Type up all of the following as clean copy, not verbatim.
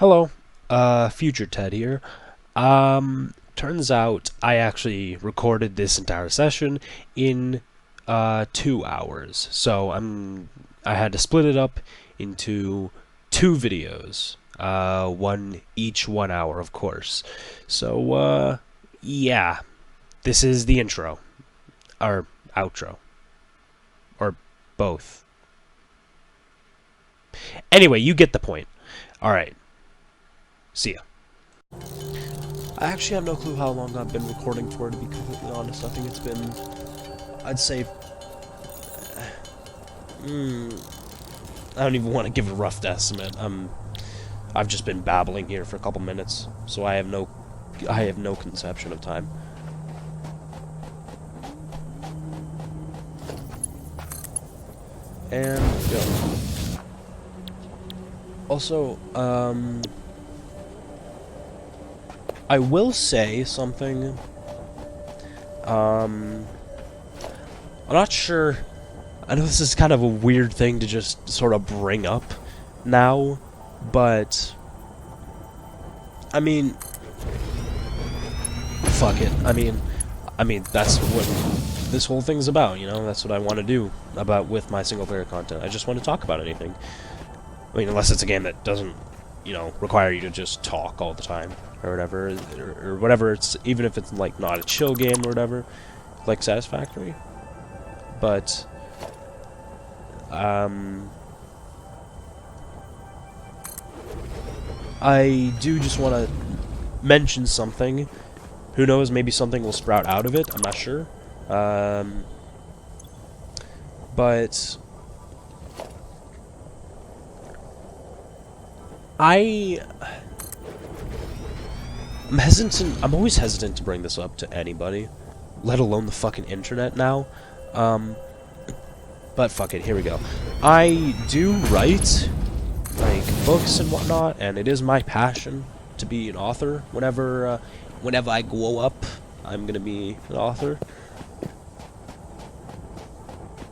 Hello, future Ted here. Turns out I actually recorded this entire session in 2 hours. So I had to split it up into two videos. One each 1 hour, of course. So yeah, this is the intro or outro or both. Anyway, you get the point. All right. See ya. I actually have no clue how long I've been recording for, to be completely honest. I think it's been, I'd say, I don't even want to give a rough estimate. I've just been babbling here for a couple minutes, so I have no conception of time. And go. Also, I will say something. I'm not sure. I know this is kind of a weird thing to just sort of bring up now, but I mean, fuck it. I mean, that's what this whole thing's about. You know, that's what I want to do with my single player content. I just want to talk about anything. I mean, unless it's a game that doesn't, require you to just talk all the time or whatever, or whatever. It's even if it's like not a chill game or whatever, like Satisfactory. But I do just want to mention something. Who knows? Maybe something will sprout out of it. I'm not sure. But I'm hesitant. I'm always hesitant to bring this up to anybody, let alone the fucking internet now. But fuck it, here we go. I do write, like, books and whatnot, and it is my passion to be an author. Whenever I grow up, I'm gonna be an author.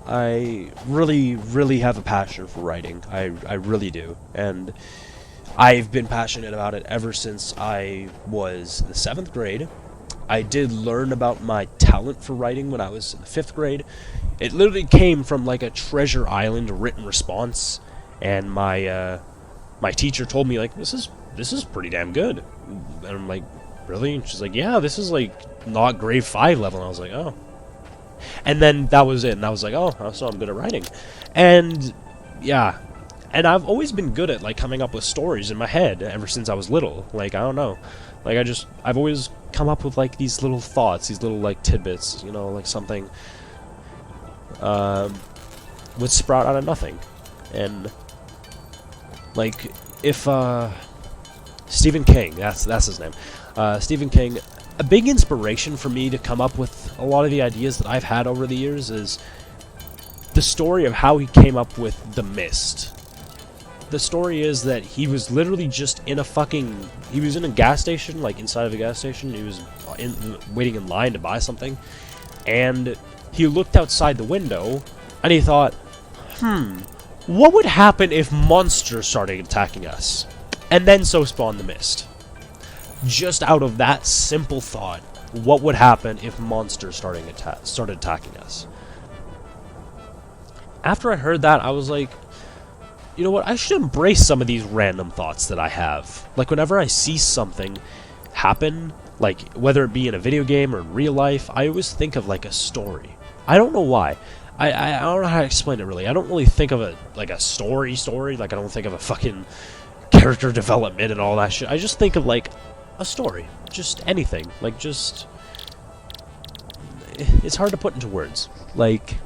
I really, really have a passion for writing. I really do, and I've been passionate about it ever since I was in the 7th grade. I did learn about my talent for writing when I was in the 5th grade. It literally came from like a Treasure Island written response, and my teacher told me like this is pretty damn good. And I'm like, really? And she's like, yeah, this is like not grade 5 level. And I was like, oh. And then that was it. And I was like, oh, so I'm good at writing. And yeah. And I've always been good at, like, coming up with stories in my head ever since I was little. Like, I don't know. Like, I've always come up with, like, these little thoughts, these little, like, tidbits, like something, would sprout out of nothing. And, like, if, Stephen King, that's his name. Stephen King, a big inspiration for me to come up with a lot of the ideas that I've had over the years is the story of how he came up with The Mist. The story is that he was literally just in he was in a gas station, like inside of a gas station. He was waiting in line to buy something, and he looked outside the window, and he thought, what would happen if monsters started attacking us? And then so spawned The Mist. Just out of that simple thought, what would happen if monsters started attacking us? After I heard that, I was like, you know what, I should embrace some of these random thoughts that I have. Like, whenever I see something happen, like, whether it be in a video game or in real life, I always think of, like, a story. I don't know why. I don't know how to explain it, really. I don't really think of it, like, a story. Like, I don't think of a fucking character development and all that shit. I just think of, like, a story. Just anything. Like, just... It's hard to put into words. Like,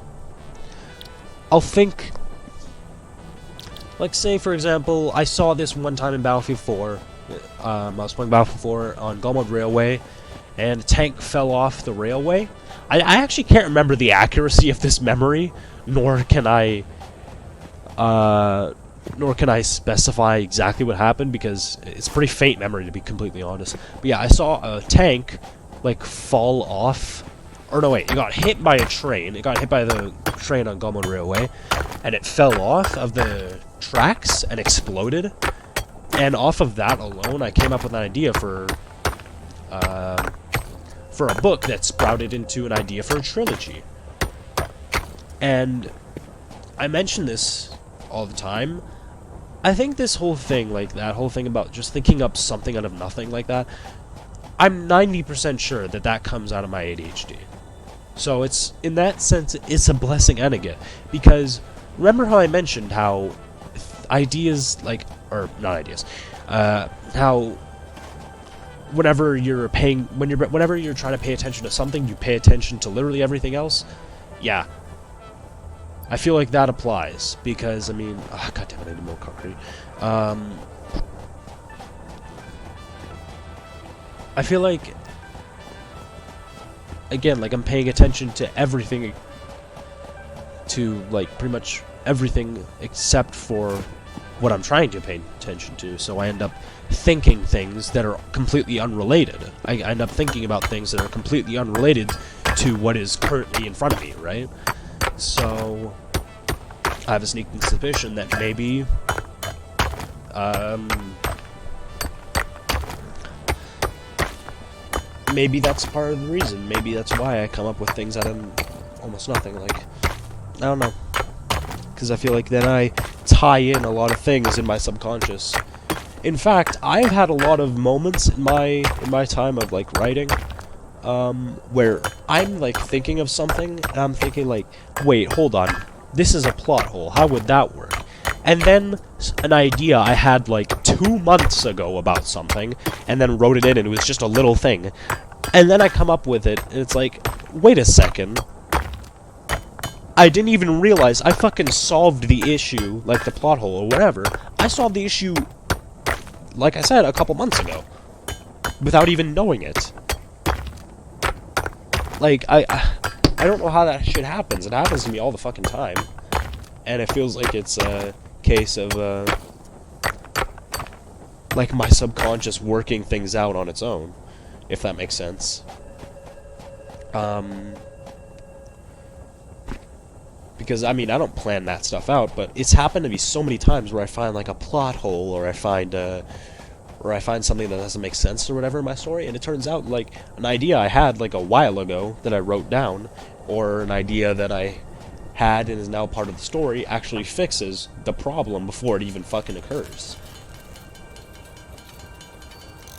I'll think... Like, say, for example, I saw this one time in Battlefield 4. I was playing Battlefield 4 on Gulmud Railway, and a tank fell off the railway. I actually can't remember the accuracy of this memory, nor can I specify exactly what happened, because it's a pretty faint memory, to be completely honest. But yeah, I saw a tank, like, fall off. Or no, wait, it got hit by a train. It got hit by the train on Gulmud Railway, and it fell off of the tracks and exploded. And off of that alone, I came up with an idea for a book that sprouted into an idea for a trilogy. And I mention this all the time. I think this whole thing, like that whole thing about just thinking up something out of nothing like that, I'm 90% sure that that comes out of my ADHD. So it's, in that sense, it's a blessing and a gift. Because remember how I mentioned how ideas, like, or not ideas, how whenever you're trying to pay attention to something, you pay attention to literally everything else? Yeah. I feel like that applies, because, I mean, oh, God damn it, I need more concrete. I feel like, again, like, I'm paying attention to everything, to, like, pretty much everything except for what I'm trying to pay attention to, so I end up thinking things that are completely unrelated. I end up thinking about things that are completely unrelated to what is currently in front of me, right? So I have a sneaking suspicion that maybe maybe that's part of the reason. Maybe that's why I come up with things out of almost nothing. Like, I don't know, because I feel like then I tie in a lot of things in my subconscious. In fact, I've had a lot of moments in my time of, like, writing, where I'm, like, thinking of something, and I'm thinking, like, wait, hold on, this is a plot hole, how would that work? And then an idea I had, like, 2 months ago about something, and then wrote it in, and it was just a little thing. And then I come up with it, and it's like, wait a second, I didn't even realize I fucking solved the issue, like the plot hole or whatever. I solved the issue, like I said, a couple months ago, without even knowing it. Like, I don't know how that shit happens. It happens to me all the fucking time. And it feels like it's a case of, like, my subconscious working things out on its own, if that makes sense. Because, I mean, I don't plan that stuff out, but it's happened to me so many times where I find, like, a plot hole, or I find something that doesn't make sense or whatever in my story, and it turns out, like, an idea I had, like, a while ago that I wrote down, or an idea that I had and is now part of the story, actually fixes the problem before it even fucking occurs.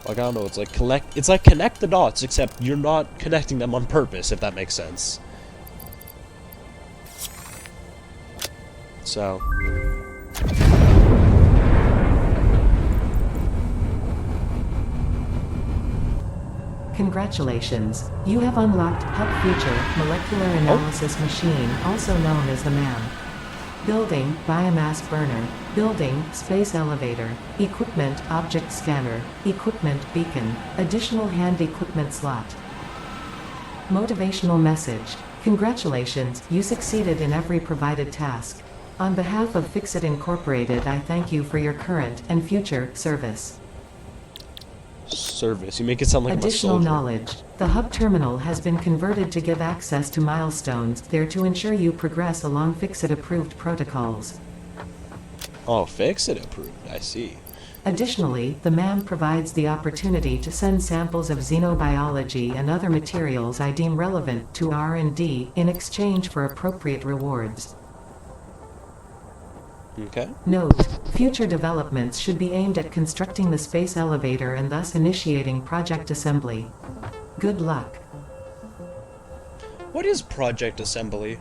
Like, I don't know, it's like connect the dots, except you're not connecting them on purpose, if that makes sense. So congratulations, you have unlocked Hub Feature, Molecular Analysis Machine, also known as the MAM. Building, Biomass Burner. Building, Space Elevator. Equipment, Object Scanner. Equipment, Beacon. Additional hand equipment slot. Motivational message. Congratulations, you succeeded in every provided task. On behalf of Fixit Incorporated, I thank you for your current and future service. Service. You make it sound like additional knowledge. The hub terminal has been converted to give access to milestones there to ensure you progress along Fixit-approved protocols. Oh, Fixit approved. I see. Additionally, the MAM provides the opportunity to send samples of xenobiology and other materials I deem relevant to R&D in exchange for appropriate rewards. Okay. Note: future developments should be aimed at constructing the space elevator and thus initiating project assembly. Good luck. What is project assembly?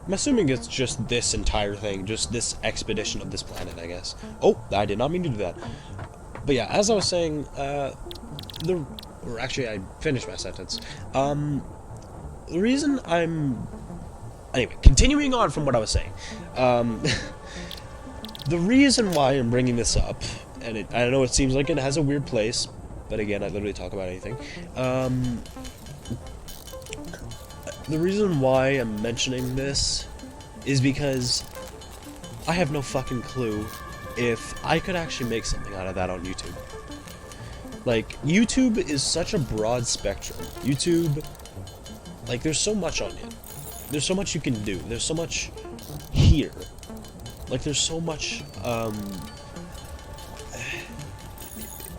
I'm assuming it's just this entire thing, just this expedition of this planet, I guess. Oh, I did not mean to do that. But yeah, as I was saying, actually, I finished my sentence. The reason I'm... Anyway, continuing on from what I was saying. The reason why I'm bringing this up, and I know it seems like it has a weird place, but again, I literally talk about anything. The reason why I'm mentioning this is because I have no fucking clue if I could actually make something out of that on YouTube. Like, YouTube is such a broad spectrum. YouTube, like, there's so much on it. There's so much you can do. There's so much here. Like, there's so much,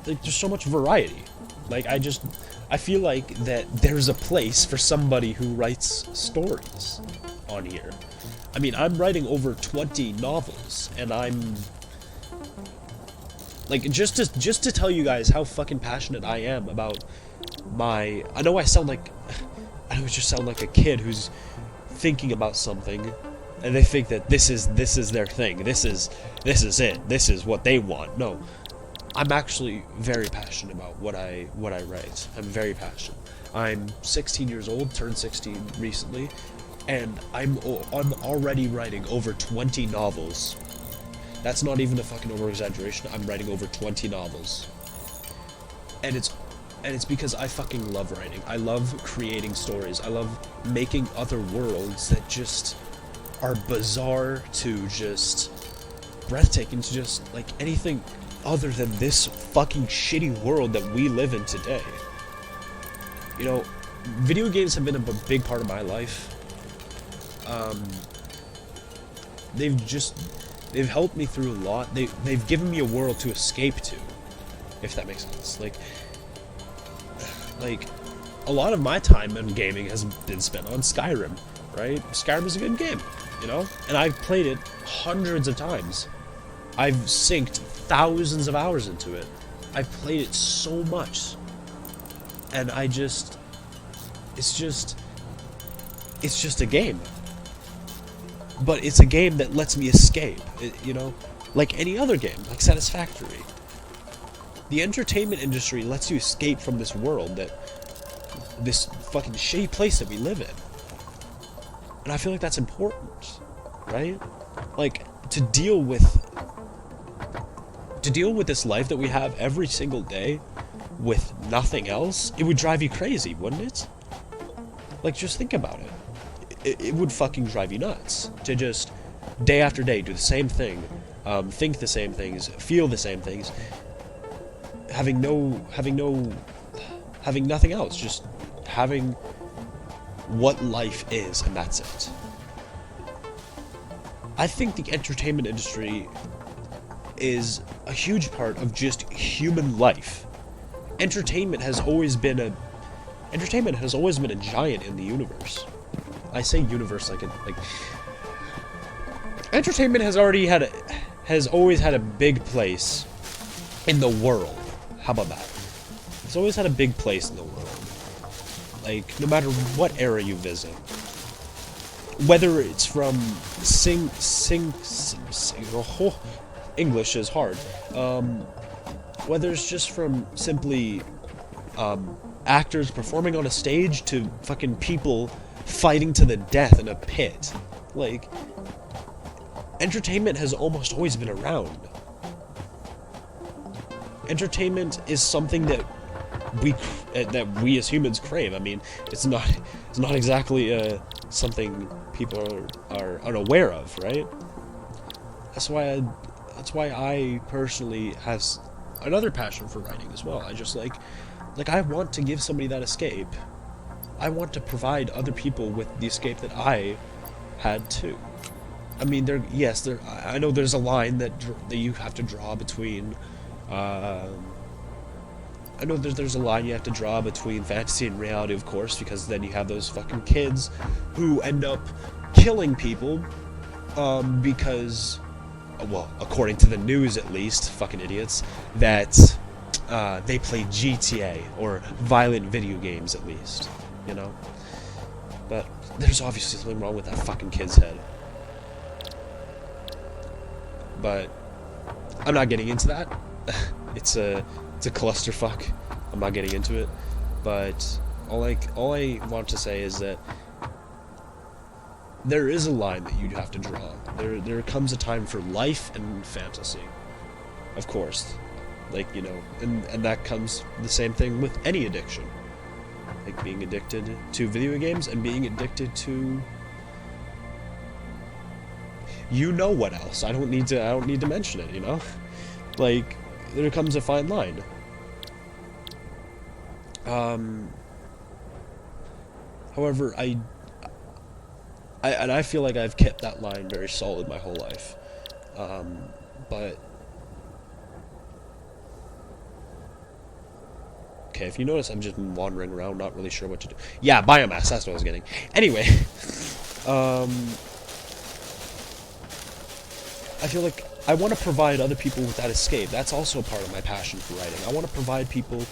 like, there's so much variety. Like, I feel like that there's a place for somebody who writes stories on here. I mean, I'm writing over 20 novels, and I'm like, just to tell you guys how fucking passionate I am about my. I know I just sound like a kid who's thinking about something, and they think that this is their thing. This is it. This is what they want. No, I'm actually very passionate about what I write. I'm very passionate. I'm 16 years old, turned 16 recently, and I'm already writing over 20 novels. That's not even a fucking over-exaggeration. I'm writing over 20 novels. And it's because I fucking love writing. I love creating stories. I love making other worlds that just are bizarre to just breathtaking to just like anything other than this fucking shitty world that we live in today. You know, video games have been a big part of my life. They've helped me through a lot. They've given me a world to escape to, if that makes sense. Like a lot of my time in gaming has been spent on Skyrim, right? Skyrim is a good game, you know? And I've played it hundreds of times. I've synced thousands of hours into it. I've played it so much. And it's just a game. But it's a game that lets me escape, you know? Like any other game, like Satisfactory. The entertainment industry lets you escape from this world, this fucking shitty place that we live in. And I feel like that's important, right? Like, to deal with this life that we have every single day with nothing else, it would drive you crazy, wouldn't it? Like, just think about it. It would fucking drive you nuts to just day after day do the same thing, think the same things, feel the same things, having nothing else, just having what life is, and that's it. I think the entertainment industry is a huge part of just human life. Entertainment has always been a giant in the universe. I say universe like entertainment has always had a big place in the world. How about that? It's always had a big place in the world. Like, no matter what era you visit, whether it's from English is hard. Whether it's just from simply actors performing on a stage to fucking people fighting to the death in a pit. Like, entertainment has almost always been around. Entertainment is something that we as humans crave. I mean, it's not exactly something people are unaware of, right? That's why I personally have another passion for writing as well. I just like I want to give somebody that escape. I want to provide other people with the escape that I had too. I mean, I know there's a line that you have to draw between. I know there's a line you have to draw between fantasy and reality, of course, because then you have those fucking kids who end up killing people because, well, according to the news at least, fucking idiots, that they play GTA or violent video games at least. You know? But there's obviously something wrong with that fucking kid's head. But I'm not getting into that. It's a clusterfuck. I'm not getting into it. But all I want to say is that there is a line that you have to draw. There comes a time for life and fantasy. Of course. Like, you know, and that comes the same thing with any addiction. Like being addicted to video games and being addicted to, you know what else. I don't need to mention it, you know? Like, there comes a fine line. However, I feel like I've kept that line very solid my whole life. But Okay, if you notice, I'm just wandering around, not really sure what to do. Yeah, biomass, that's what I was getting. Anyway, I feel like I want to provide other people with that escape. That's also a part of my passion for writing. I want to provide people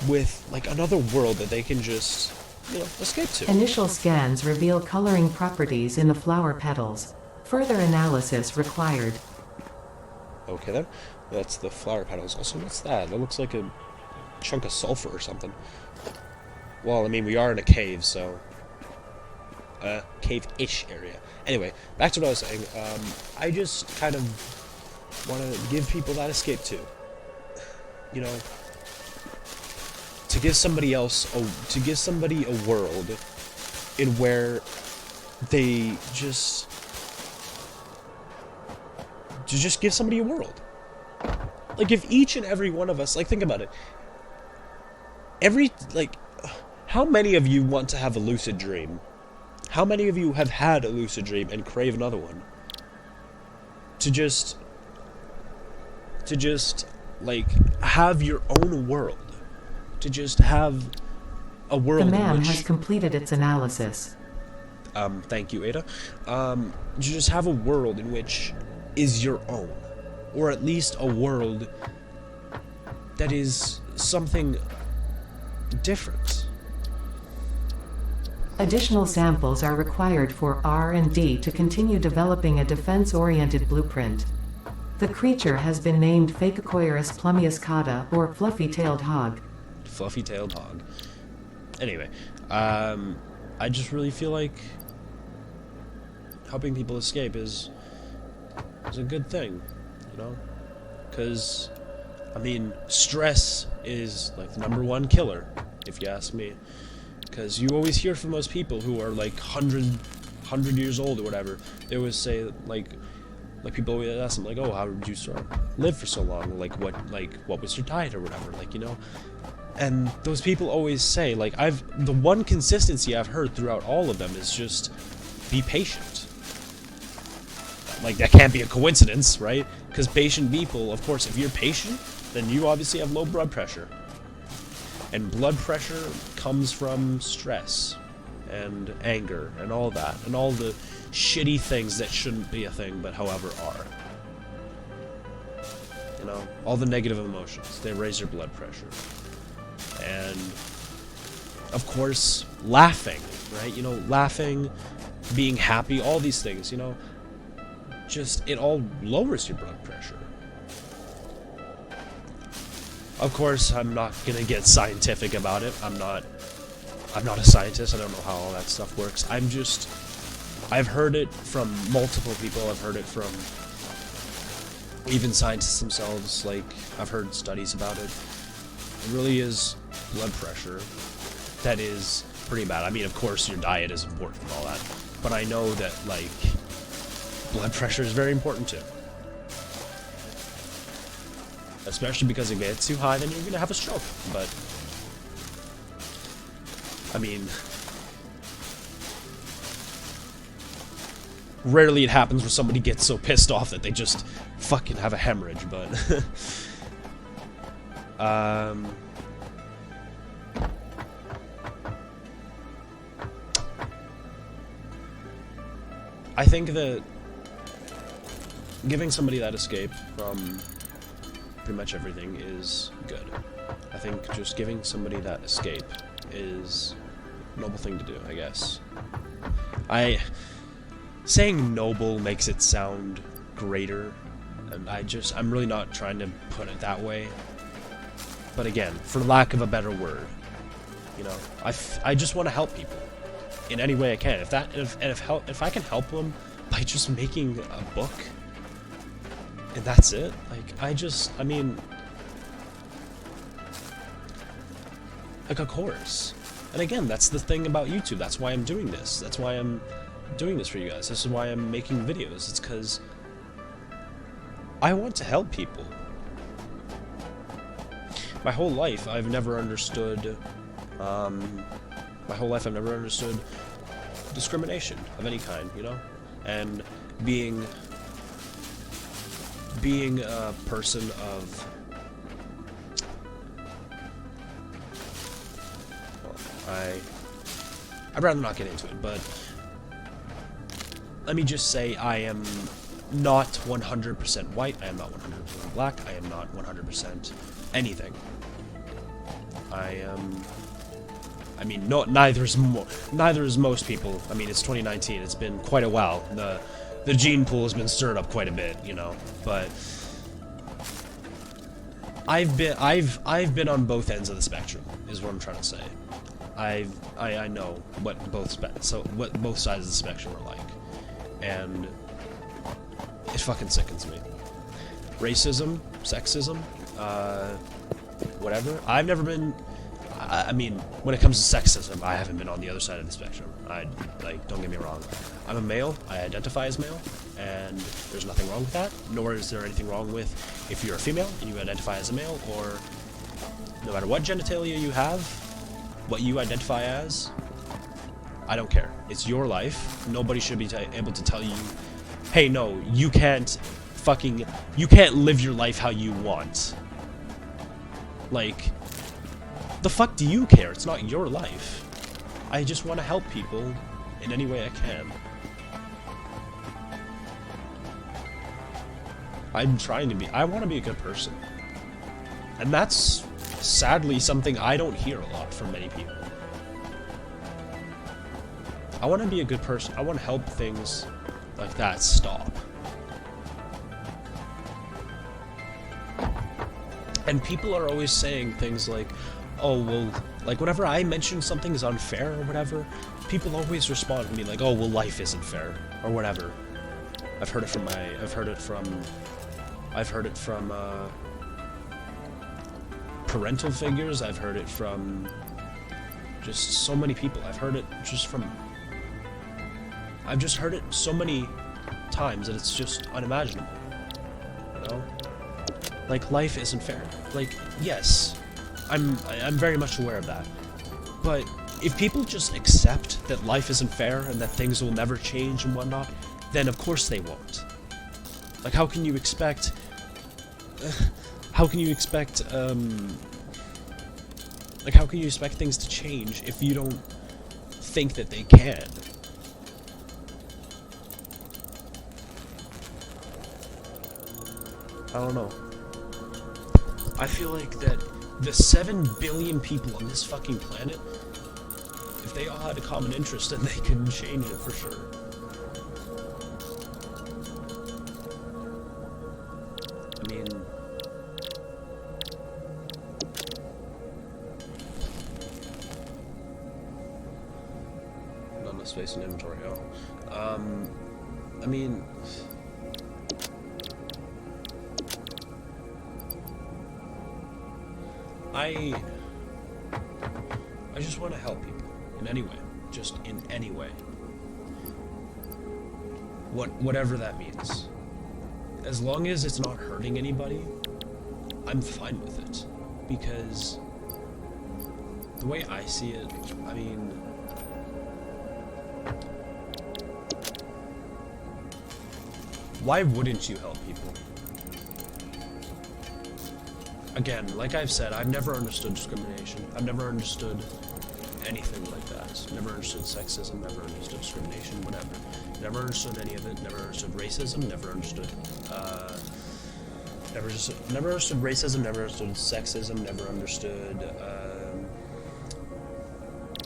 with, like, another world that they can just, you know, escape to. Initial scans reveal coloring properties in the flower petals. Further analysis required. Okay, then. That's the flower petals. Also, what's that? That looks like a chunk of sulfur or something. Well, I mean, we are in a cave, so... cave-ish area. Anyway, back to what I was saying. I just kind of want to give people that escape too. You know, to give somebody a world in where they just give somebody a world. Like, if each and every one of us, like, think about it. How many of you want to have a lucid dream? How many of you have had a lucid dream and crave another one? To just, like, have your own world. To just have a world The man in which... has completed its analysis. Thank you, Ada. To just have a world in which is your own. Or at least a world that is something different. Additional samples are required for R&D to continue developing a defense-oriented blueprint. The creature has been named Phacocoirus plumiuscata, or fluffy-tailed hog. Fluffy-tailed hog. Anyway, I just really feel like helping people escape is a good thing, you know? Because, I mean, stress is, like, the #1 killer, if you ask me. Because you always hear from those people who are, like, 100 years old or whatever. They always say, like people always ask them, like, oh, how did you sort of live for so long? Like, what was your diet or whatever? Like, you know? And those people always say, like, the one consistency I've heard throughout all of them is just be patient. Like, that can't be a coincidence, right? Because patient people, of course, if you're patient, then you obviously have low blood pressure. And blood pressure comes from stress and anger and all that, and all the shitty things that shouldn't be a thing but however are. You know, all the negative emotions, they raise your blood pressure. And of course, laughing, right? You know, laughing, being happy, all these things, you know, just, it all lowers your blood pressure. Of course, I'm not gonna get scientific about it. I'm not a scientist. I don't know how all that stuff works. I've heard it from multiple people. I've heard it from even scientists themselves. Like, I've heard studies about it. It really is blood pressure that is pretty bad. I mean, of course, your diet is important and all that. But I know that, like, blood pressure is very important too. Especially because if it gets too high, then you're gonna have a stroke. But, I mean, rarely it happens where somebody gets so pissed off that they just fucking have a hemorrhage, but... I think that giving somebody that escape from pretty much everything is good. I think just giving somebody that escape is a noble thing to do, I guess. Saying noble makes it sound greater, and I'm really not trying to put it that way. But again, for lack of a better word, you know, I just want to help people in any way I can. If I can help them by just making a book, and that's it. Like, I mean, like a course. And again, that's the thing about YouTube. That's why I'm doing this. That's why I'm doing this for you guys. This is why I'm making videos. It's because I want to help people. My whole life, I've never understood discrimination of any kind, you know? And being a person of I'd rather not get into it, but let me just say I am not 100% white, I am not 100% black, I am not 100% anything. I mean, neither is most people. I mean, it's 2019. It's been quite a while. The gene pool has been stirred up quite a bit, you know. But I've been on both ends of the spectrum, is what I'm trying to say. I know what both sides of the spectrum are like, and it fucking sickens me. Racism, sexism, whatever. I've never been. I mean, when it comes to sexism, I haven't been on the other side of the spectrum. Don't get me wrong. I'm a male, I identify as male, and there's nothing wrong with that, nor is there anything wrong with if you're a female and you identify as a male, or no matter what genitalia you have, what you identify as, I don't care. It's your life. Nobody should be able to tell you, hey, no, you can't live your life how you want. Like, the fuck do you care? It's not your life. I just want to help people in any way I can. I want to be a good person. And that's sadly something I don't hear a lot from many people. I want to be a good person. I want to help things like that stop. And people are always saying things like, oh, well, like, whenever I mention something is unfair or whatever, people always respond to me like, oh, well, life isn't fair, or whatever. I've heard it from parental figures, I've heard it from just so many people. I've just heard it so many times that it's just unimaginable, you know? Like, life isn't fair. Like, yes, I'm very much aware of that. But if people just accept that life isn't fair and that things will never change and whatnot, then of course they won't. Like, how can you expect things to change if you don't think that they can? I don't know. I feel like that the 7 billion people on this fucking planet, if they all had a common interest, then they could change it for sure. I mean, not enough space in inventory. Oh, I mean, I just want to help people in any way, just in any way. Whatever that means. As long as it's not hurting anybody, I'm fine with it. Because the way I see it, I mean, why wouldn't you help people? Again, like I've said, I've never understood discrimination. I've never understood anything like that. Never understood sexism, never understood discrimination, whatever. Never understood any of it, never understood racism, never understood racism, never understood sexism, never understood,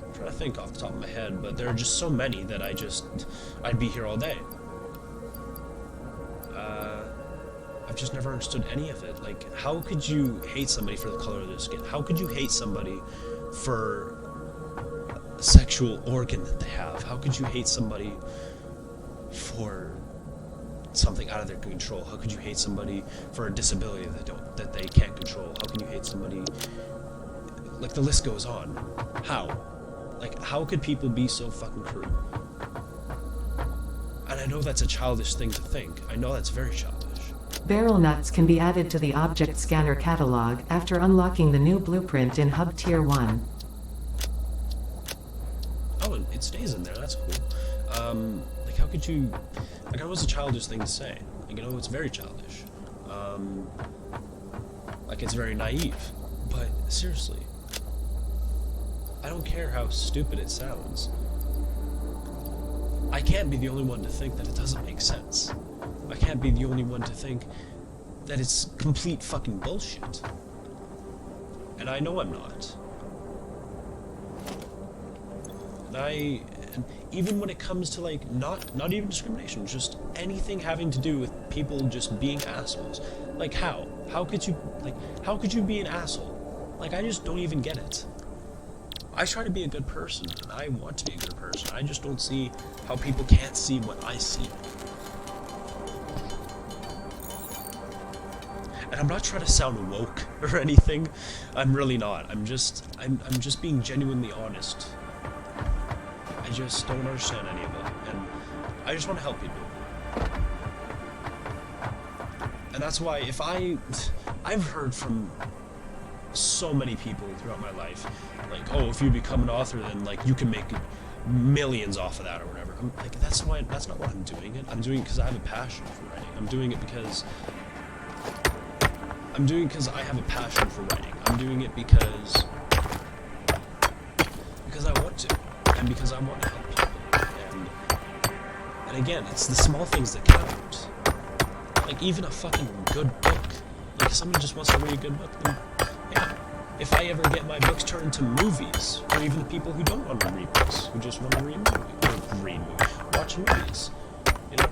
I'm trying to think off the top of my head, but there are just so many that I'd be here all day. I've just never understood any of it. Like, how could you hate somebody for the color of their skin? How could you hate somebody for a sexual organ that they have? How could you hate somebody for something out of their control? How could you hate somebody for a disability that they can't control? How can you hate somebody? Like, the list goes on. How? Like, how could people be so fucking cruel? And I know that's a childish thing to think. I know that's very childish. Barrel nuts can be added to the Object Scanner catalog after unlocking the new blueprint in Hub Tier 1. Oh, and it stays in there, that's cool. Like, how could you... Like, I know it's a childish thing to say. Like, I know it's very childish. Like, it's very naive. But, seriously. I don't care how stupid it sounds. I can't be the only one to think that it doesn't make sense. I can't be the only one to think that it's complete fucking bullshit. And I know I'm not. And even when it comes to like not even discrimination, just anything having to do with people just being assholes. Like how? How could you be an asshole? Like, I just don't even get it. I try to be a good person, and I want to be a good person. I just don't see how people can't see what I see. And I'm not trying to sound woke or anything. I'm really not. I'm just being genuinely honest. I just don't understand any of it, and I just want to help people. And that's why I've heard from so many people throughout my life, like, oh, if you become an author, then like you can make millions off of that or whatever. I'm like, that's not why I'm doing it. I'm doing it because I have a passion for writing. I'm doing it because I have a passion for writing. I'm doing it because I want to, and because I want to help people. And again, it's the small things that count. Like, even a fucking good book. Like, if somebody just wants to read a good book, then yeah. If I ever get my books turned into movies, or even the people who don't want to read books, who just want to watch movies, you know,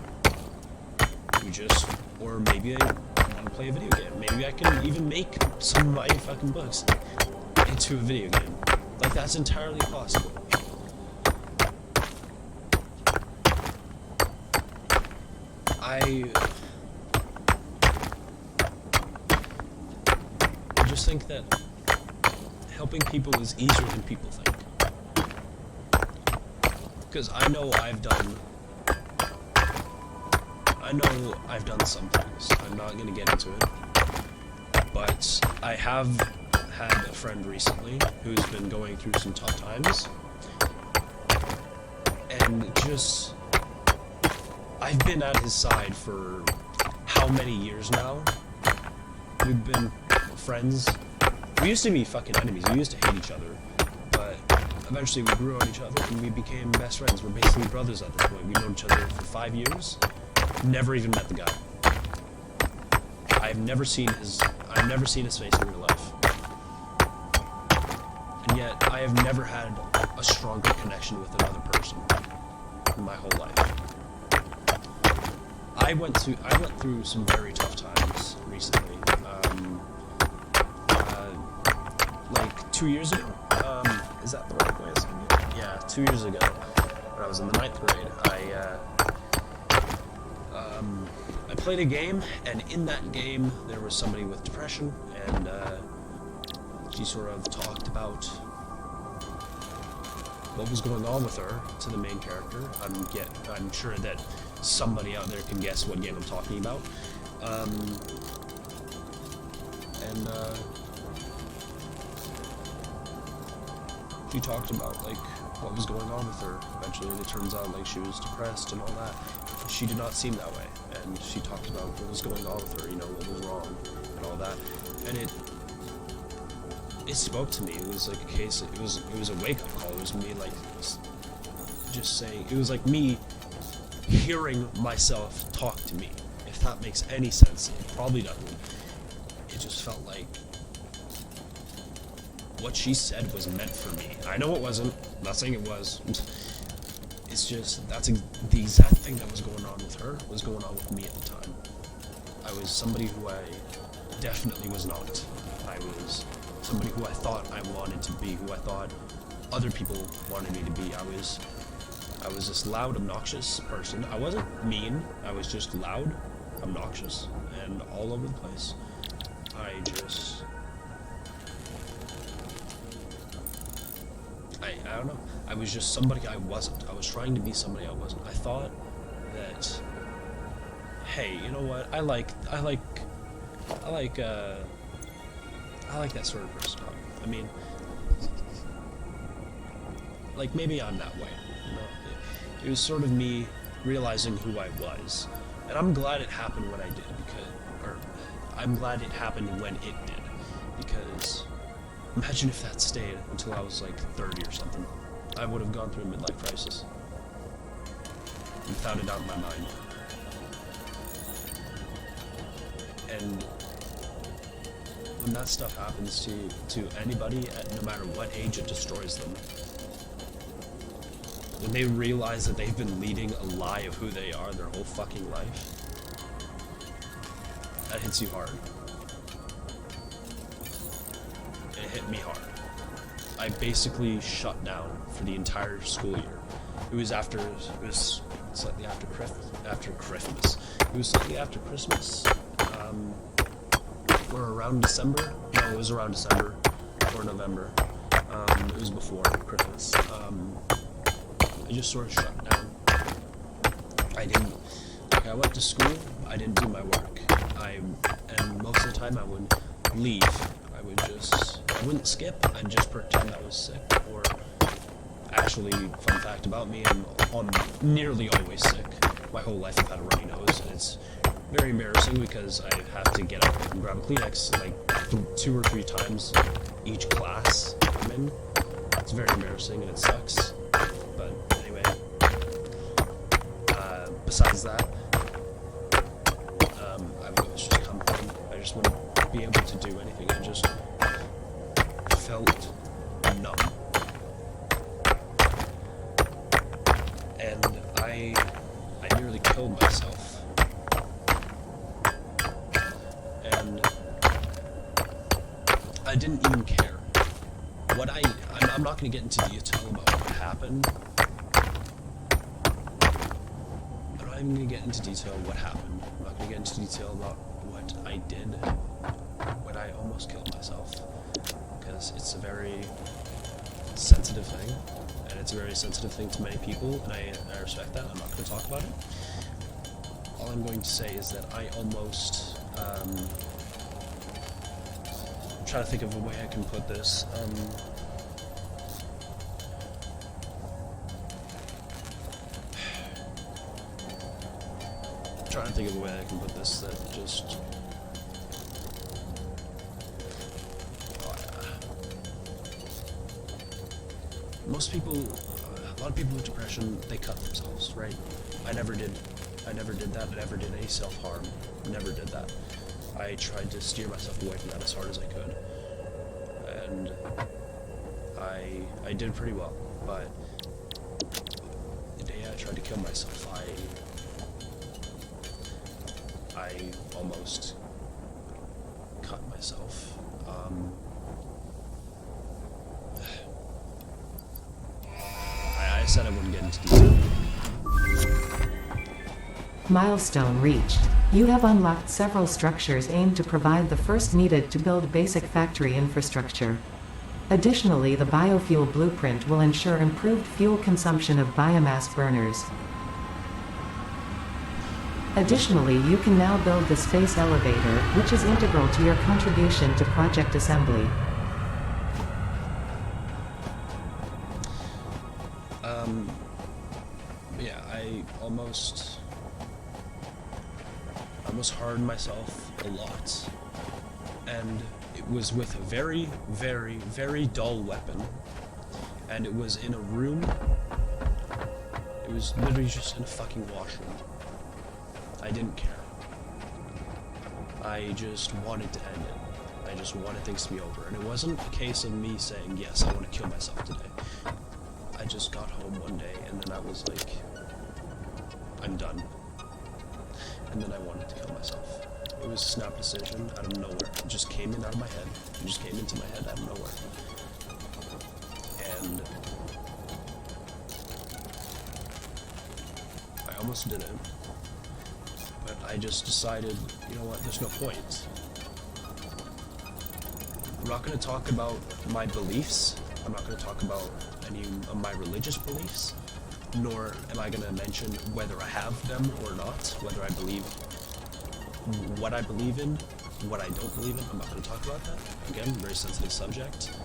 or maybe I want to play a video game. Maybe I can even make some of my fucking books into a video game. Like, that's entirely possible. I just think that helping people is easier than people think. Because I know I've done some things. I'm not going to get into it. But I have had a friend recently who's been going through some tough times. And just, I've been at his side for how many years now? We've been friends. We used to be fucking enemies. We used to hate each other. But eventually we grew on each other and we became best friends. We're basically brothers at this point. We've known each other for 5 years. Never even met the guy. I've never seen his face in real life. And yet I have never had a stronger connection with another person in my whole life. I went through some very tough times recently. Like 2 years ago. Is that the right way of saying it? Yeah, 2 years ago, when I was in the 9th grade, I played a game, and in that game there was somebody with depression, and she sort of talked about what was going on with her to the main character. I'm sure that somebody out there can guess what game I'm talking about. She talked about like what was going on with her. Eventually, it turns out like she was depressed and all that. She did not seem that way, and she talked about what was going on with her. You know, what was wrong and all that, and it spoke to me. It was like a case. It was a wake up call. It was me like just saying. It was like me hearing myself talk to me. If that makes any sense, it probably doesn't. It just felt like what she said was meant for me. I know it wasn't. I'm not saying it was. It's just the exact thing that was going on with her was going on with me at the time. I was somebody who I definitely was not. I was somebody who I thought I wanted to be, who I thought other people wanted me to be. I was this loud, obnoxious person. I wasn't mean. I was just loud, obnoxious, and all over the place. I don't know. I was just somebody I wasn't. I was trying to be somebody I wasn't. I thought that, hey, you know what? I like that sort of person. I mean, like maybe I'm that way. You know, it was sort of me realizing who I was, and I'm glad it happened when I did I'm glad it happened when it did, because Imagine if that stayed until I was like 30 or something. I would have gone through a midlife crisis. Without a doubt in my mind. And when that stuff happens to anybody at no matter what age, it destroys them. When they realize that they've been leading a lie of who they are their whole fucking life, that hits you hard. It hit me hard. I basically shut down for the entire school year. It was slightly after Christmas. It was slightly after Christmas. Or around December. No, it was around December or November. It was before Christmas. I just sort of shut down. I went to school, I didn't do my work. And most of the time I would leave. I wouldn't skip, I'd just pretend I was sick. Or, actually, fun fact about me, I'm nearly always sick. My whole life I've had a runny nose, and it's very embarrassing because I have to get up and grab a Kleenex like 2 or 3 times each class I'm in. It's very embarrassing and it sucks. But anyway, besides that, I would just come home. I just wouldn't be able to do anything. I just felt numb. And I nearly killed myself. And I didn't even care. I'm not going to get into detail about what happened. I'm not even going to get into detail what happened. I'm not going to get into detail about what I did when I almost killed myself. Because it's a very sensitive thing. And it's a very sensitive thing to many people, and I respect that. I'm not going to talk about it. All I'm going to say is that I almost... I'm trying to think of a way I can put this. Trying to think of a way I can put this that just... Most people, a lot of people with depression, they cut themselves, right? I never did that. I never did any self-harm. Never did that. I tried to steer myself away from that as hard as I could. And I did pretty well, but the day I tried to kill myself, I almost cut myself. I said I wouldn't get into detail. Milestone reached. You have unlocked several structures aimed to provide the first needed to build basic factory infrastructure. Additionally, the biofuel blueprint will ensure improved fuel consumption of biomass burners. Additionally, you can now build the space elevator, which is integral to your contribution to project assembly. Yeah, I almost harmed myself a lot, and it was with a very, very, very dull weapon, and it was in a room. It was literally just in a fucking washroom. I didn't care. I just wanted to end it. I just wanted things to be over, and it wasn't a case of me saying, yes, I want to kill myself today. I just got home one day, and then I was like, I'm done. And then I wanted to kill myself. It was a snap decision out of nowhere. It just came in out of my head. It just came into my head out of nowhere. And I almost did it. But I just decided, you know what, there's no point. I'm not going to talk about my beliefs. I'm not going to talk about any of my religious beliefs. Nor am I going to mention whether I have them or not, whether I believe what I believe in, what I don't believe in. I'm not going to talk about that. Again, very sensitive subject.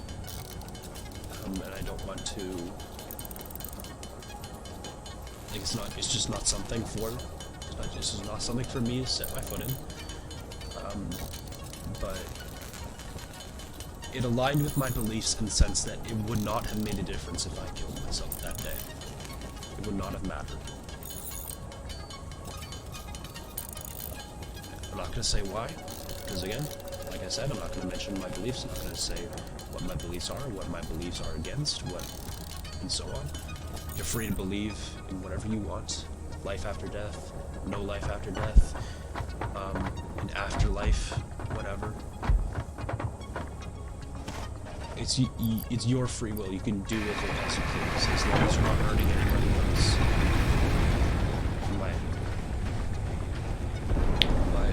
And I don't want to... it's just not something for... This is not something for me to set my foot in. But it aligned with my beliefs in the sense that it would not have made a difference if I killed myself that day. It would not have mattered. I'm not going to say why, because again, like I said, I'm not going to mention my beliefs. I'm not going to say what my beliefs are, what my beliefs are against, and so on. You're free to believe in whatever you want. Life after death, no life after death, an afterlife, whatever. It's your free will. You can do with it as you please, as long as you're not hurting anybody else. But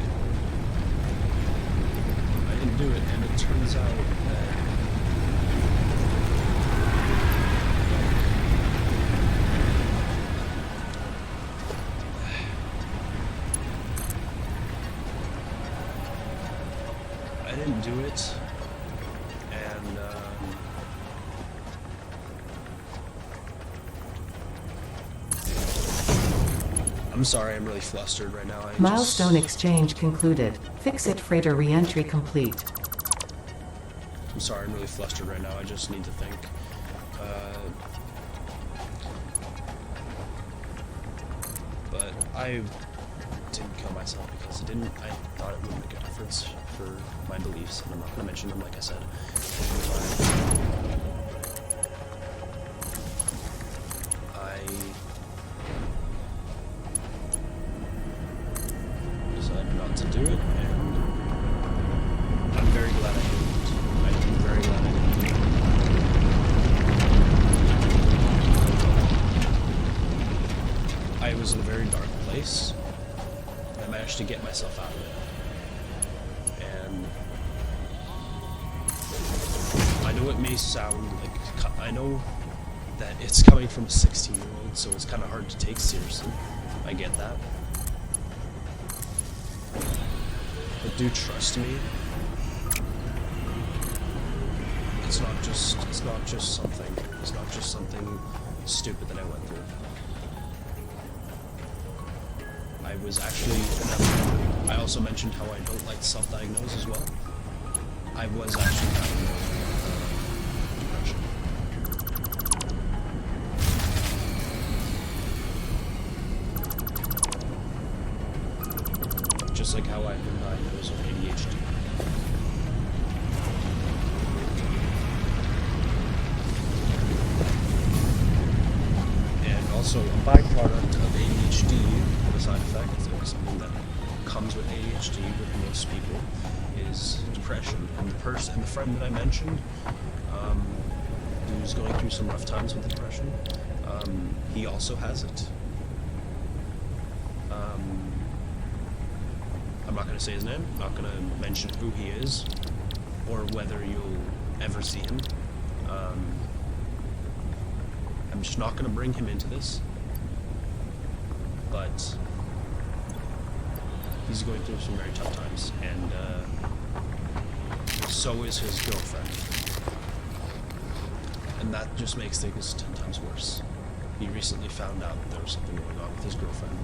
I didn't do it, and it turns out that I didn't do it. And I'm sorry, I'm really flustered right now. Milestone exchange concluded. Fix-it freighter re-entry complete. I'm sorry, I'm really flustered right now. I just need to think. But I didn't kill myself because I thought it would make a difference for my beliefs, and I'm not going to mention them, like I said. I decided not to do it, and I'm very glad I didn't. I'm very glad I didn't. I was in a very dark place. I managed to get myself out of it. And I know it may sound like, I know that it's coming from a 16-year-old, so it's kind of hard to take seriously. I get that. But do trust me. It's not just something stupid that I went through. I was actually, I also mentioned how I don't like to self-diagnose as well. I was actually having depression. Just like how I've been diagnosed with ADHD. And also a byproduct of ADHD, a side effect, something that comes with ADHD with most people, is depression. And the friend that I mentioned, who's going through some rough times with depression, he also has it. I'm not going to say his name, I'm not going to mention who he is, or whether you'll ever see him. I'm just not going to bring him into this, but he's going through some very tough times, and so is his girlfriend. And that just makes things 10 times worse. He recently found out that there was something going on with his girlfriend.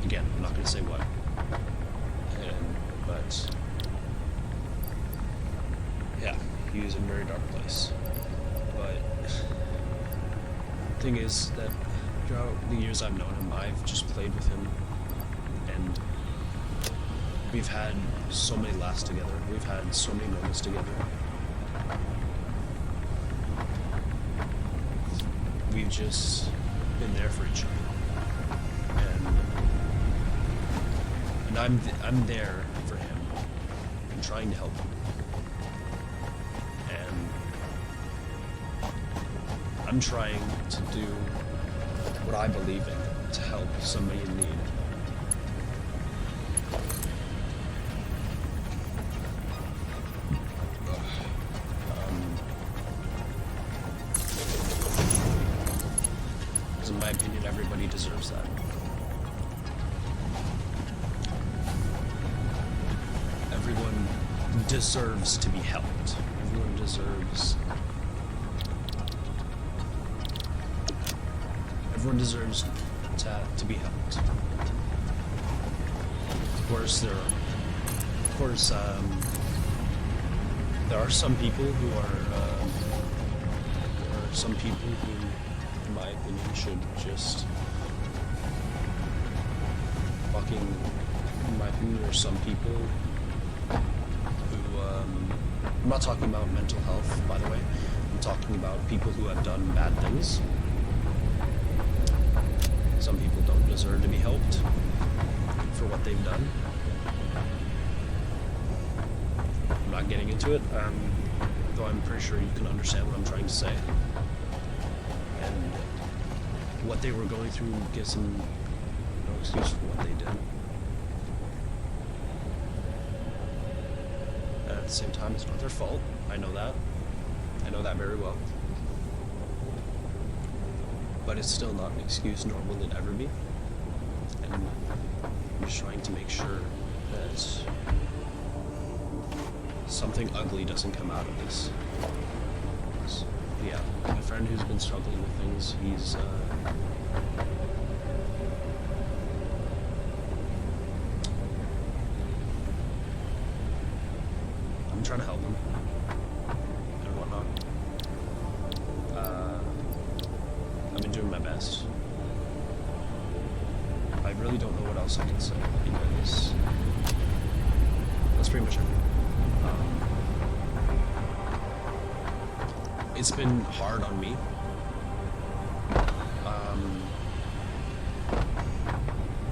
Again, I'm not going to say what. But yeah, he was in a very dark place. But the thing is that throughout the years I've known him, I've just played with him, and we've had so many laughs together. We've had so many moments together. We've just been there for each other. And I'm there for him. I'm trying to help him. And I'm trying to do what I believe in to help somebody in need. Because in my opinion, everybody deserves that. Everyone deserves to be helped. Everyone deserves to be helped. Of course, there are some people who in my opinion, should just fucking, in my opinion, there are some people who, I'm not talking about mental health, by the way. I'm talking about people who have done bad things. Some people don't deserve to be helped for what they've done. I'm not getting into it, though I'm pretty sure you can understand what I'm trying to say. And what they were going through gives them no excuse for what they did. And at the same time, it's not their fault. I know that. I know that very well. But it's still not an excuse, nor will it ever be. And I'm just trying to make sure that something ugly doesn't come out of this. So, yeah, my friend who's been struggling with things, he's I'm trying to help him and whatnot. I've been doing my best. I really don't know what else I can say, because that's pretty much it. It's been hard on me.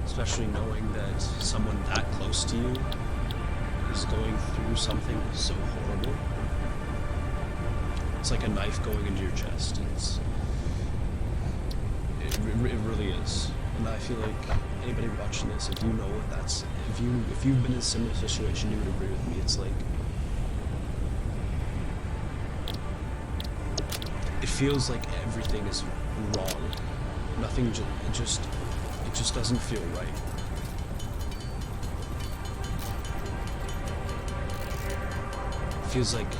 Especially knowing that someone that close to you is going through something so horrible. It's like a knife going into your chest. It really is. And I feel like anybody watching this, if you know what that's, if you've been in a similar situation, you would agree with me. It's like, it feels like everything is wrong. Nothing, it just doesn't feel right. It feels like,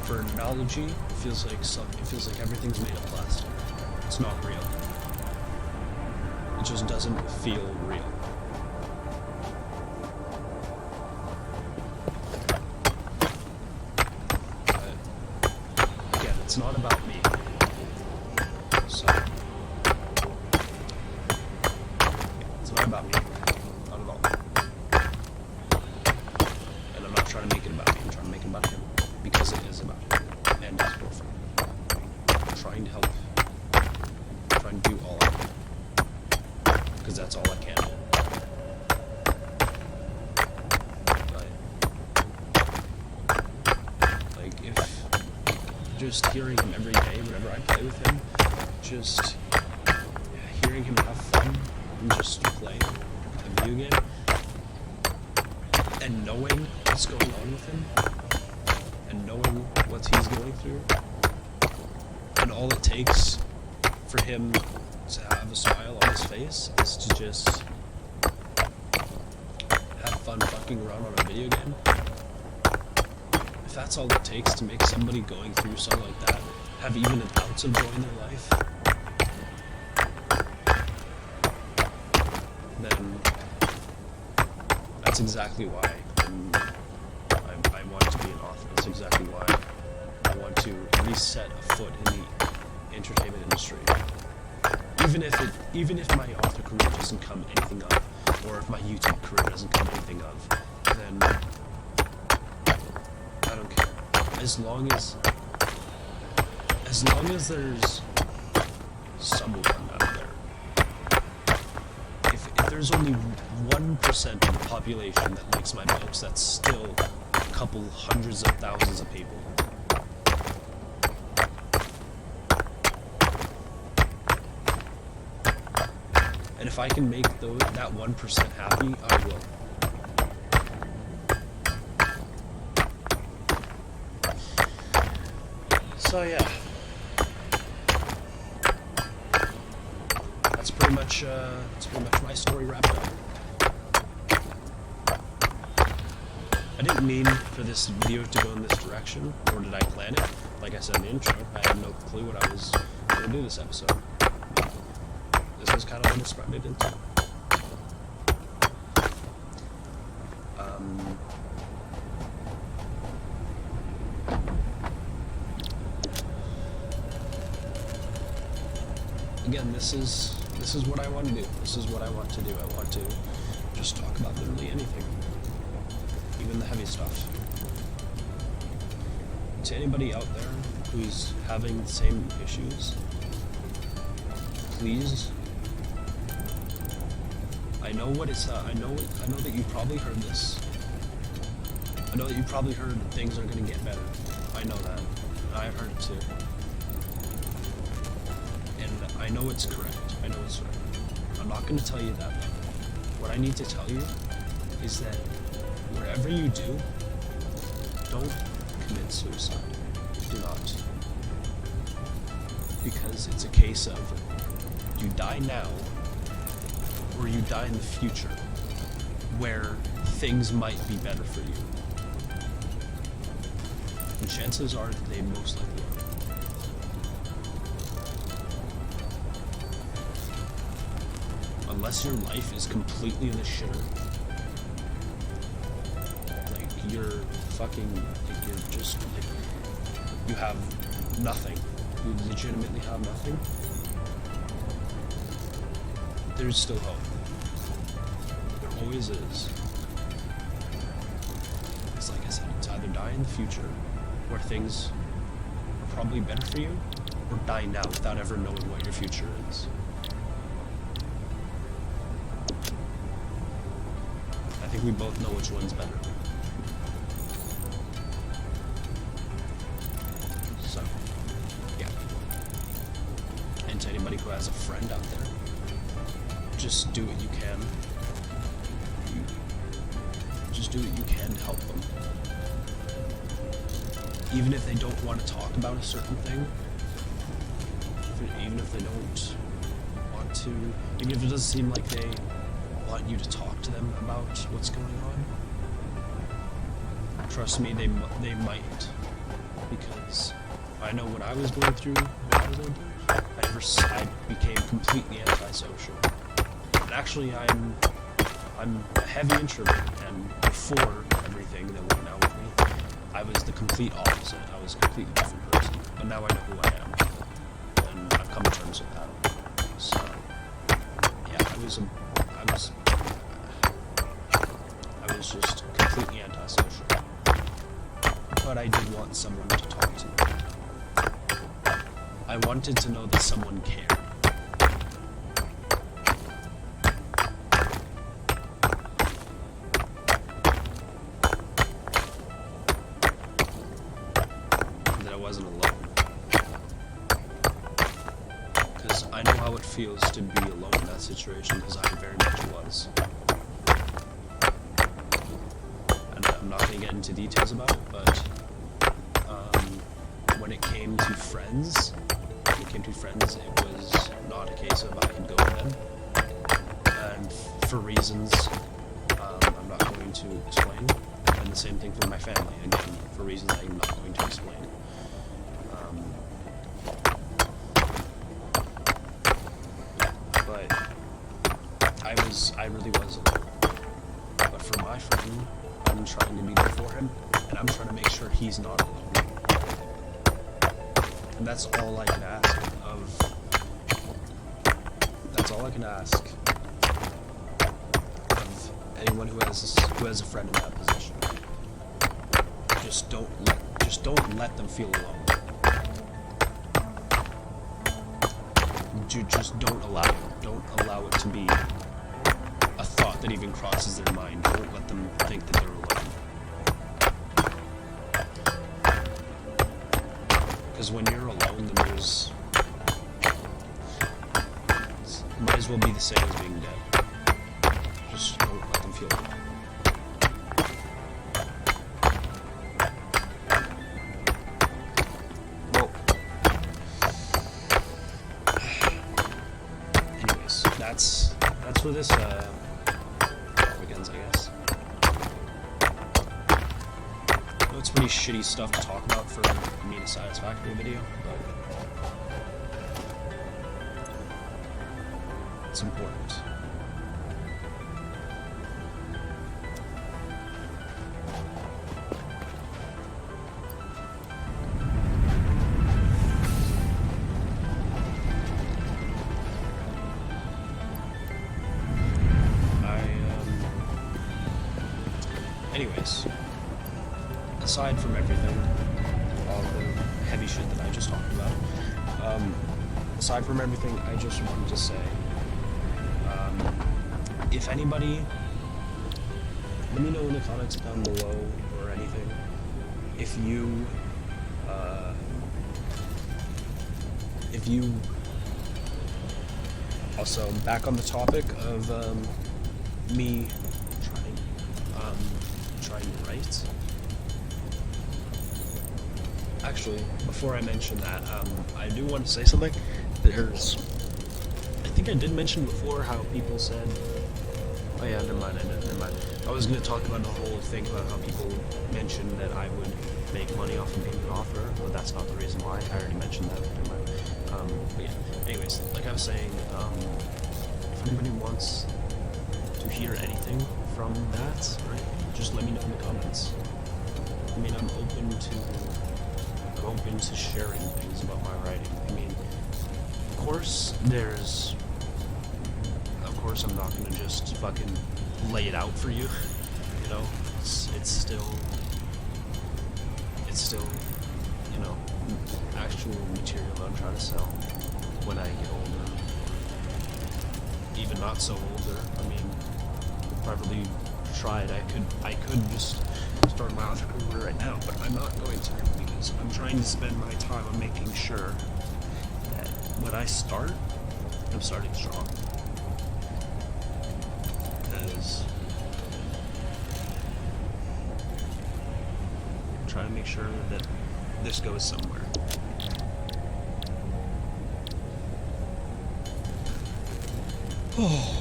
for an analogy, it feels like everything's made of plastic. It's not real. It just doesn't feel real. But again, it's not about me. So it's not about me. Not at all. And I'm not trying to make it about me. I'm trying to make it about him. Because it is about him and his girlfriend. I'm trying to help. I'm trying to do all I can. Because that's all I can do. But, like, if just hearing him every day, whenever I play with him, just hearing him have fun and just play a video game, and knowing what's going on with him, and knowing what he's going through, and all it takes for him to have a smile on his face is to just have fun fucking around on a video game. If that's all it takes to make somebody going through something like that have even an ounce of joy in their life, then that's exactly why I want to be an author. That's exactly why I want to at least set a foot in the entertainment industry. Even if my author career doesn't come anything of, or if my YouTube career doesn't come anything of, then I don't care. As long as there's someone out there. If there's only 1% of the population that likes my books, that's still a couple hundreds of thousands of people. And if I can make that 1% happy, I will. So yeah, that's pretty much my story wrapped up. I didn't mean for this video to go in this direction, or did I plan it? Like I said in the intro, I had no clue what I was going to do this episode. This was kind of what I described it into. Again, this is what I want to do. This is what I want to do. I want to just talk about literally anything, even the heavy stuff. To anybody out there who's having the same issues, please. I know what it's. I know that you probably heard this. I know that you probably heard that things are going to get better. I know that. I've heard it too. And I know it's correct. I know it's right. I'm not going to tell you that. What I need to tell you is that wherever you do, don't commit suicide. Do not. Because it's a case of you die now or you die in the future where things might be better for you. And chances are that they most likely are. Unless your life is completely in the shitter. Like, you're fucking, like, you're just, like, you have nothing. You legitimately have nothing. There's still hope. There always is. It's like I said, it's either die in the future, where things are probably better for you, or die now without ever knowing what your future is. I think we both know which one's better. So, yeah. And to anybody who has a friend out there, just do what you can. Just do what you can to help them. Even if they don't want to talk about a certain thing, even if they don't want to, even if it doesn't seem like they want you to talk to them about what's going on, trust me, they might. Because I know what I was going through I became completely antisocial. And actually, I'm a heavy introvert, and before everything that went out with me, I was the complete opposite. I was a completely different person. But now I know who I am, and I've come to terms with that. So, yeah, I was just completely antisocial. But I did want someone to talk to. I wanted to know that someone cared. That I wasn't alone. Because I know how it feels to be alone in that situation, because I very much was. And I'm not going to get into details about it, but when it came to friends, it was not a case of I could go with them. And for reasons I'm not going to explain. And the same thing for my family, again, for reasons I'm not going to explain. But I really was alone. But for my friend, I'm trying to be there for him, and I'm trying to make sure he's not alone. And that's all I can ask of anyone who has a friend in that position. Just don't let them feel alone. Just don't allow it. Don't allow it to be a thought that even crosses their mind. Don't let them think that they're alone. Because when you're alone, then might as well be the same as being dead. Just don't let them feel alone. Well, anyways, that's for this weekends, I guess. I know it's pretty shitty stuff to talk about for me in a Satisfactory video, but it's important. anyways, aside from everything, all the heavy shit that I just talked about, aside from everything, I just wanted to say, if anybody, let me know in the comments down below or anything, if you also, back on the topic of me trying to write. Actually, before I mention that, I do want to say something. I think I did mention before how people said, oh yeah, never mind. I was going to talk about the whole thing about how people mentioned that I would make money off of being an author, but that's not the reason why. I already mentioned that. Never mind. But yeah, anyways, like I was saying, if anybody wants to hear anything from that, right, just let me know in the comments. I mean, I'm open to sharing things about my writing. I mean, of course I'm not gonna just fucking lay it out for you. You know, it's still, you know, actual material I'm trying to sell when I get older. Even not so older. I mean, if I really tried, I could just start my author career right now, but I'm not going to, because I'm trying to spend my time on making sure that when I start, I'm starting strong. Because I'm trying to make sure that this goes somewhere. Oh.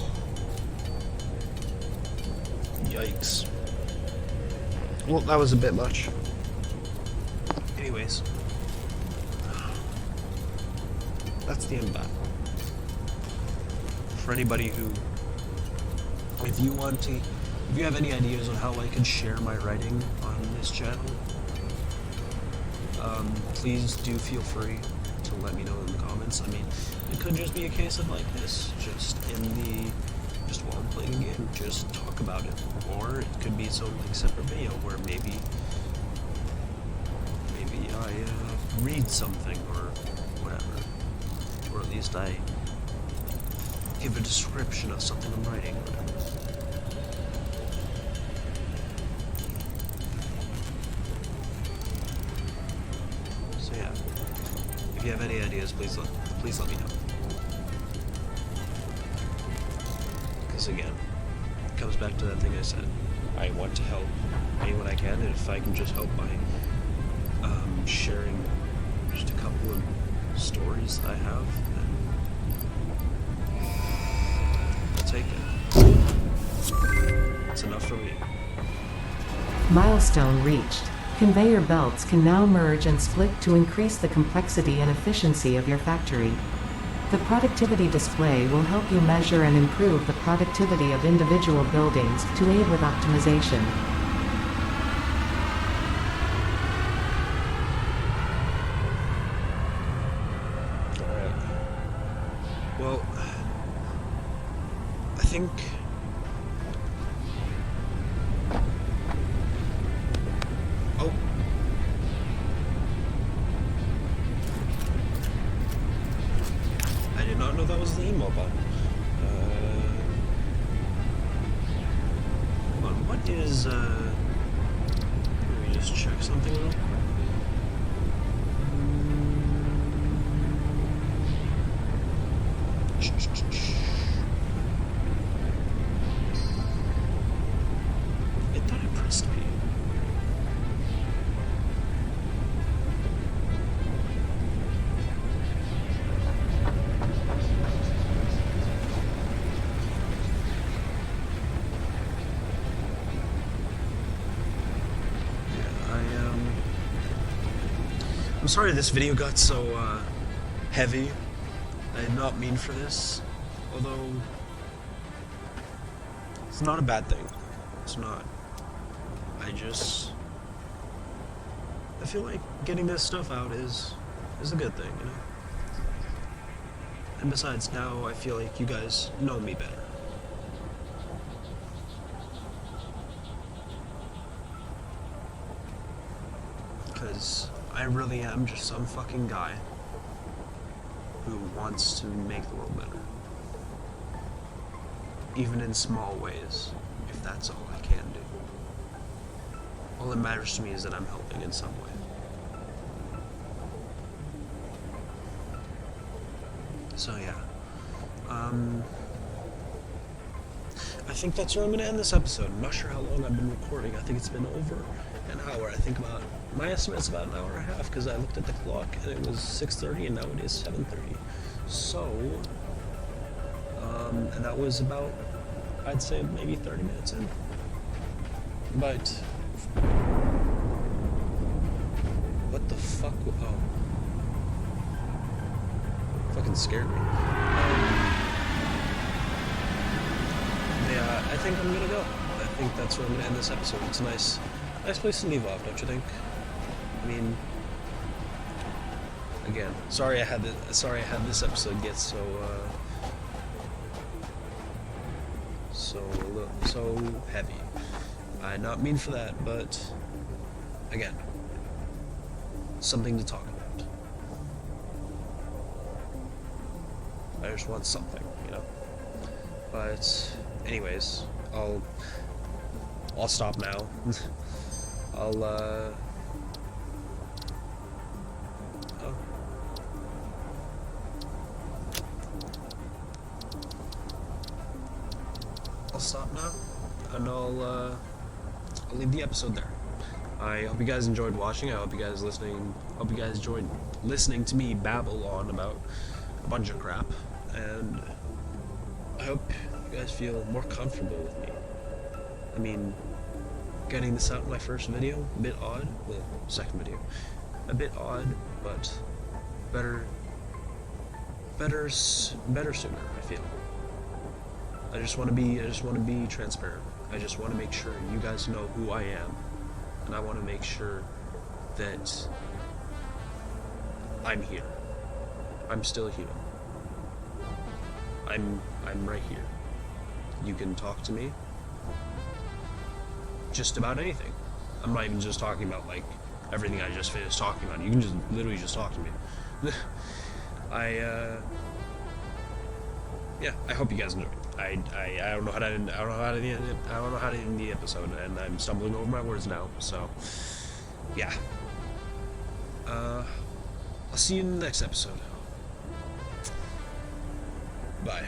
Yikes. Well, that was a bit much. Anyways. That's the end of that. For anybody who, if you have any ideas on how I could share my writing on this channel, please do feel free to let me know in the comments. I mean, it could just be a case of like this, just while I'm playing a game, just talk about it. Or it could be some like separate video where maybe I read something or whatever. Or at least I give a description of something I'm writing or whatever. So yeah, if you have any ideas, please let me know. Because again, it comes back to that thing I said. I want to help anyone I can, and if I can just help by sharing just a couple of stories I have, then I'll take it. That's enough for me. Milestone reached. Conveyor belts can now merge and split to increase the complexity and efficiency of your factory. The productivity display will help you measure and improve the productivity of individual buildings to aid with optimization. Alright. Well, I think I did not know that was the email button. Hold on, what is, let me just check something real quick. I thought I pressed P. I'm sorry this video got so heavy. I did not mean for this, although it's not a bad thing. It's not. I feel like getting this stuff out is a good thing, you know? And besides, now I feel like you guys know me better. because I really am just some fucking guy who wants to make the world better. Even in small ways, if that's all I can do. All that matters to me is that I'm helping in some way. So yeah. I think that's where I'm going to end this episode. I'm not sure how long I've been recording. I think it's been over an hour. I think my estimate's about an hour and a half, because I looked at the clock and it was 6:30 and now it is 7:30. So, and that was about, I'd say, maybe 30 minutes in. But, what the fuck? Oh. Fucking scared me. Yeah, I think I'm gonna go. I think that's where I'm gonna end this episode. It's a nice place to leave off, don't you think? I mean, again, sorry I had this episode get so heavy. I not mean for that, but again, something to talk about. I just want something, you know. But anyways, I'll stop now. Oh. I'll stop now, and I'll leave the episode there. I hope you guys enjoyed watching. I hope you guys enjoyed listening to me babble on about a bunch of crap, and I hope you guys feel more comfortable with me. I mean, getting this out in my first video, a bit odd. Well, second video, a bit odd, but better sooner, I feel. I just want to be transparent. I just want to make sure you guys know who I am, and I want to make sure that I'm here. I'm still human. I'm right here. You can talk to me just about anything. I'm not even just talking about like everything I just finished talking about. You can just literally just talk to me. Yeah, I hope you guys enjoyed. I don't know how to end the episode, and I'm stumbling over my words now. So yeah. I'll see you in the next episode. Bye.